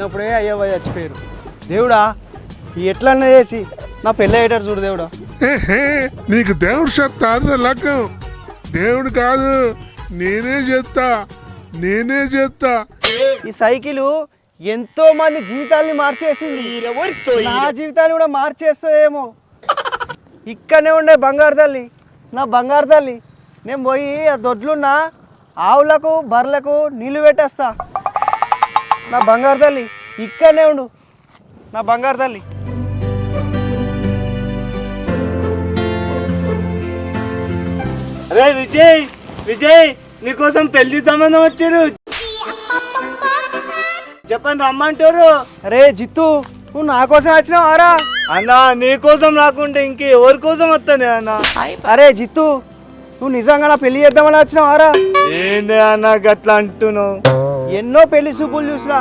చిన్నప్పుడే అయ్యవ్వ చచ్చిపోయారు. దేవుడా ఎట్లన్నా చేసి నా పెళ్ళి అయ్యేటారు చూడు దేవుడా. నీకు దేవుడు చెప్తారు లగ్గం. దేవుడు కాదు, నేనే చేస్తా. ఈ సైకిల్ ఎంతో మంది జీవితాల్ని మార్చేసింది. నా జీవితాన్ని కూడా మార్చేస్తుందేమో. ఇక్కడనే ఉండే బంగారు తల్లి, నా బంగారు తల్లి, నేను పోయి ఆ దొడ్లున్న ఆవులకు బర్రెలకు నీళ్లు పెట్టేస్తా. నా బంగారు తల్లి ఇక్కడనే ఉండు, నా బంగారు తల్లి. అరే విజయ్, విజయ్ నీకోసం పెళ్లి సంబంధం వచ్చారు, చెప్పండి రమ్మంటారు. అరే జిత్తు, నువ్వు నా కోసం వచ్చినావారా? అన్నా నీకోసం రాకుంటే ఇంక ఎవరి కోసం వస్తానే అన్న. అరే జిత్తు, నువ్వు నిజంగా నా పెళ్లి చేద్దామని వచ్చినావారా? ఏంది అన్న గట్లా అంటున్నావు? ఎన్నో పెళ్లి చూపులు చూసినా,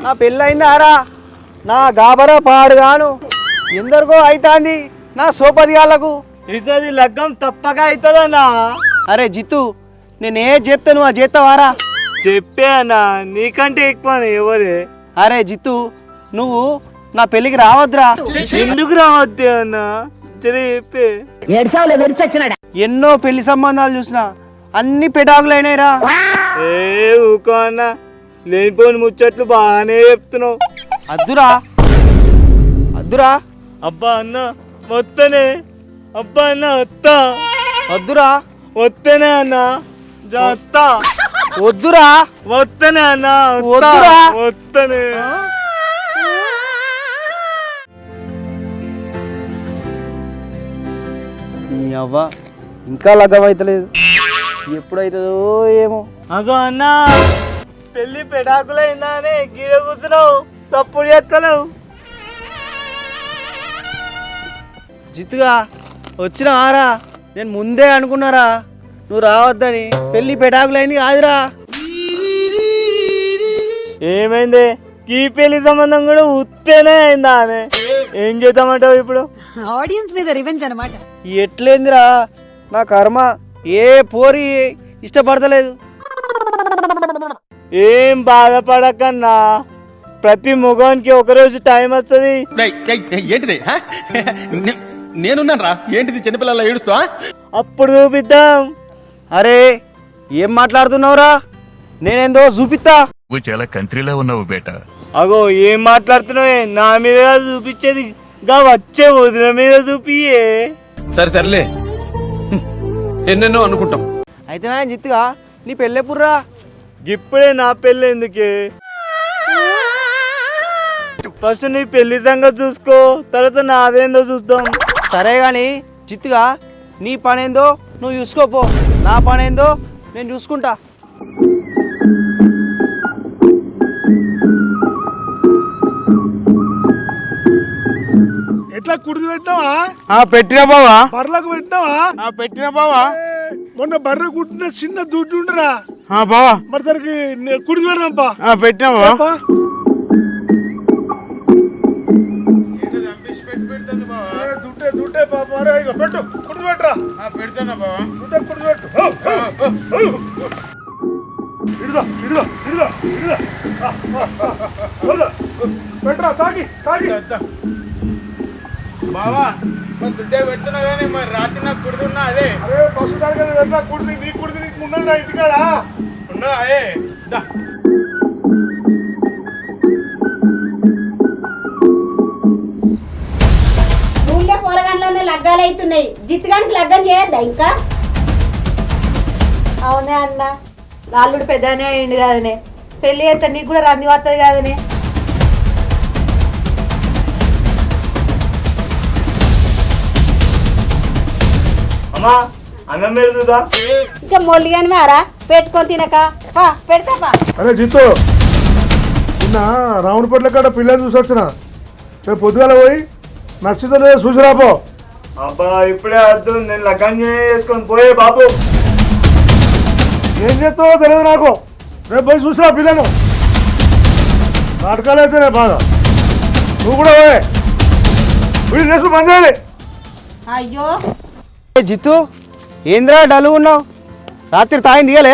నా పెళ్ళి అయిందారా? నా గాబరా పాడుగాను ఎందరికో అవుతాంది నా సోపదిగాళ్ళకు. ఈసారి లగ్గం తప్పక అవుతుందన్నా. అరే జిత్తు, నేను ఏ చెప్తా నువ్వు అది చేస్తావారా? చెప్పే అన్న, నీకంటే ఎక్కువ ఎవరే. అరే జిత్తు, నువ్వు నా పెళ్ళికి రావద్దురా. ఎందుకు రావద్దే అన్న, సరే చెప్పే. ఎన్నో పెళ్లి సంబంధాలు చూసినా అన్ని పెటాకులైనాయిరా. ఏ ఊకో అన్న, లేనిపోని ముచ్చట్లు బాగానే చెప్తున్నావు. అద్దురా అద్దురా. అబ్బా అన్న వత్తనే, అబ్బా అన్న వత్తా. వద్దురా వత్తనే అన్న, వత్తా. వద్దురా వత్తనే అన్న, వద్దురా. వత్తనే. నీ అవ్వ ఇంకా లగ్గం అవుతలేదు, ఎప్పుడైతుందో ఏమో. అగో అన్న, పెళ్లి పెడాకులైందా అని గీర కూర్చున్నావు, సప్పుడు ఎక్కలేవు. జిత్తుగా వచ్చినావారా? నేను ముందే అనుకున్నారా నువ్వు రావద్దని. పెళ్లి పెటాకులైంది కాదురా. ఏమైంది? ఈ పెళ్లి సంబంధం కూడా ఉత్తేనే అయిందా అని. ఏం చేద్దామంటావు ఇప్పుడు? ఆడియన్స్ మీద రివెంజ్ అన్నమాట. ఎట్లేందిరా నా కర్మ, ఏ పోరి ఇష్టపడతలేదు. ఏం బాధపడకన్నా, ప్రతి ముఖానికి ఒకరోజు టైం వస్తుంది. ఏంటిది? నేనున్నాను రా. ఏంటిది చిన్నపిల్లల ఏడుస్తా? అప్పుడు చూపిద్దాం. అరే ఏం మాట్లాడుతున్నావురా? నేనేందో చూపిస్తా. నువ్వు చాలా కంట్రీలో ఉన్నావు బేటా. అగో ఏం మాట్లాడుతున్నావే? నా మీద చూపించేది గా వచ్చే వదిన మీద చూపియే. సరే సర్లే, ఎన్నెన్నో అనుకుంటాం. అయితే నా జిత్తుగా నీ పెళ్ళెప్పుడురా? ఇప్పుడే నా పెళ్ళి ఎందుకే? ఫస్ట్ నీ పెళ్లి సంగతి చూసుకో, తర్వాత నాదేందో చూద్దాం. సరే గాని జిత్తుగా, నీ పనేందో నువ్వు చూసుకోపో, నా పనేందో నేను చూసుకుంటా. ఎట్లా కుడిది పెట్టినావా? పెట్టినా బావా. బర్రకు పెట్టినావా? పెట్టినా బావా. మొన్న బర్ర కుట్టిన చిన్న దుడ్డు ఉండరా బావా, మరి దానికి కుడిది పెడదాంపా. పెట్టినా బావా. దుడ్డే పాప, పెట్టు కుడిది పెట్టరా. పెడతానా బావా? దుడ్డే కుడిది పెట్టు. ఇడుదా ఇడుదా ఇడుదా ఇడుదా పెట్టరా. తాగి బావా దుడ్డే పెడుతున్నా కానీ మరి రాత్రి నాకు కుడుతున్నా. అదే అరే బస్సు తాగదు పెట్టరా. కుడిది నీ కుడిది నీకు ఉన్నది నా ఇంటికాడా ఉన్నా. అదే ఊళ్ళో పోరగాన్లోనే లగ్గాలు అవుతున్నాయి. జిత్తుగానికి లగ్గం చేయొద్దా ఇంకా? అవునే అన్న, అల్లుడు పెద్దనే అయ్యిండు కాదనే, పెళ్లి అయితే నీకు కూడా రంది వస్తుంది కాదనే. అమ్మా అన్నం పెడుతుందా? ఇంకా మొల్లిగాని వారా పెట్టుకొని తినక పెడతాపా. అరే జిత్తు, నిన్న రావణపేటల కాడ పిల్లని చూసి వచ్చిన. రేపు పొద్దుగాల పోయి నచ్చిందో లేదో చూసి రాపో. అబ్బా ఇప్పుడే వద్దు, నేను లగ్గం చేసుకొని పోయే బాబు. ఏం చేస్తావో తెలియదు నాకు. రేపు పోయి చూసిరా పిల్లను. నాటకాలు అయితేనే బాగా. నువ్వు కూడా పోయే వీళ్ళు చేసు పని చేయాలి. అయ్యో జిత్తు, ఏంద్రా డల్లు ఉన్నావు? రాత్రి తాగింది ఇయ్యలే?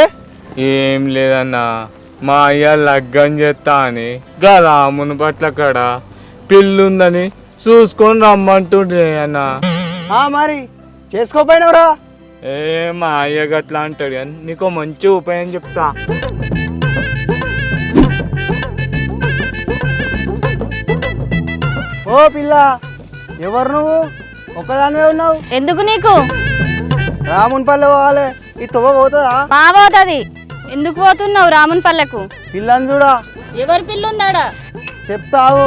ఏం లేదన్నా, మా అయ్య లగ్గం చేస్తా అని గా రాముని పట్ల కాడ పిల్లుందని చూసుకొని రమ్మంటుండే అన్న. మరి చేసుకోపోయినవరా? ఏ మా అయ్య గట్లా అంటాడు కానీ నీకు మంచి ఉపాయం చెప్తా. ఓ పిల్ల, ఎవరు నువ్వు? ఒక్కదానివే ఉన్నావు. ఎందుకు నీకు? రాముని పల్లె పోవాలి. ఈ తువ్వ పోతుందా? మా పోతుంది. ఎందుకు పోతున్నావు రాముని పల్లెకు? పిల్లని చూడా. ఎవరు పిల్లుందాడా? చెప్తావు.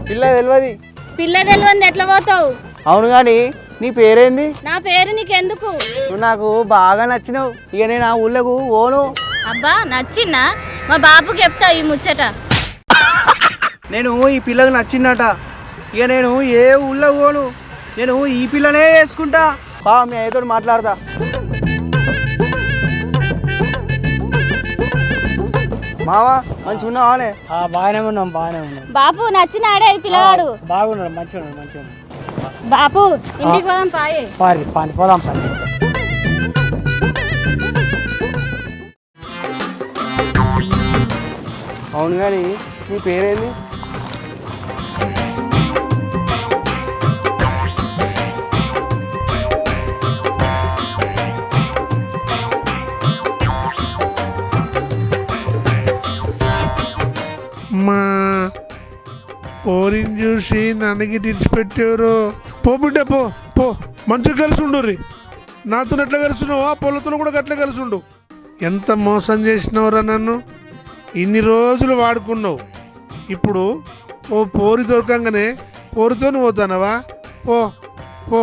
పిల్ల తెలియదు. పిల్ల తెలియదు ఎట్లా పోతావు? అవును కానీ నీ పేరేంది? నా పేరు నీకెందుకు? నువ్వు నాకు బాగా నచ్చినావు. ఇక నేను ఆ ఊళ్ళకు పోను. అబ్బా నచ్చిందా? మా బాబుకి చెప్తా ఈ ముచ్చట. నేను ఈ పిల్లకు నచ్చిందట. ఇక నేను ఏ ఊళ్ళో పోను. నేను ఈ పిల్లనే వేసుకుంటా. మీ అయ్యతో మాట్లాడతా. మావా మంచిగా ఉన్నావానే? బాగానే ఉన్నాం, బాగానే ఉన్నాం. బాపు నచ్చినాడే ఈ పిల్లవాడు. బాగున్నాడు, మంచిగా ఉన్నాడు, మంచిగా ఉన్నాడు. బాపు ఇంటికి పోదాం పాయే. పోదాం పని. అవును కానీ నీ పేరేంది? మా ఓరిని చూసి నన్నకి విడిచిపెట్టారు. పో బిడ్డ పో పో, మంచిగా కలిసి ఉండు. నాతో ఎట్లా కలిసినావు ఆ పొలతో కూడా అట్లా కలిసి ఉండు. ఎంత మోసం చేసినవరా నన్ను. ఇన్ని రోజులు వాడుకున్నావు. ఇప్పుడు ఓ పోరి దొరకంగానే పోరితోని పోతానవా? పో పో,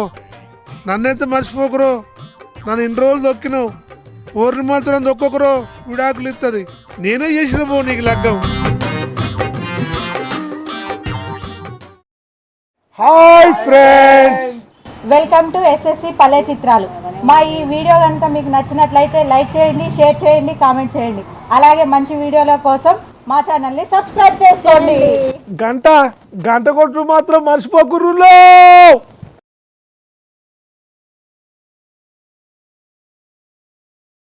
నన్నైతే మర్చిపోకరు. నన్ను ఇన్ని రోజులు దొక్కినావు. పోరిని మాత్రం దొక్కొకరు, విడాకులు ఇస్తుంది. నేనే చేసిన పో నీకు లగ్గం. Hi friends, welcome to SSC పల్లె చిత్రాలు. మా ఈ వీడియో కనుక మీకు నచ్చినట్లయితే లైక్ చేయండి, షేర్ చేయండి, కామెంట్ చేయండి. అలాగే మంచి వీడియోల కోసం మా ఛానల్ని సబ్స్క్రైబ్ చేసుకోండి. గంట కొట్టు మాత్రం మర్చిపోకుర్రు.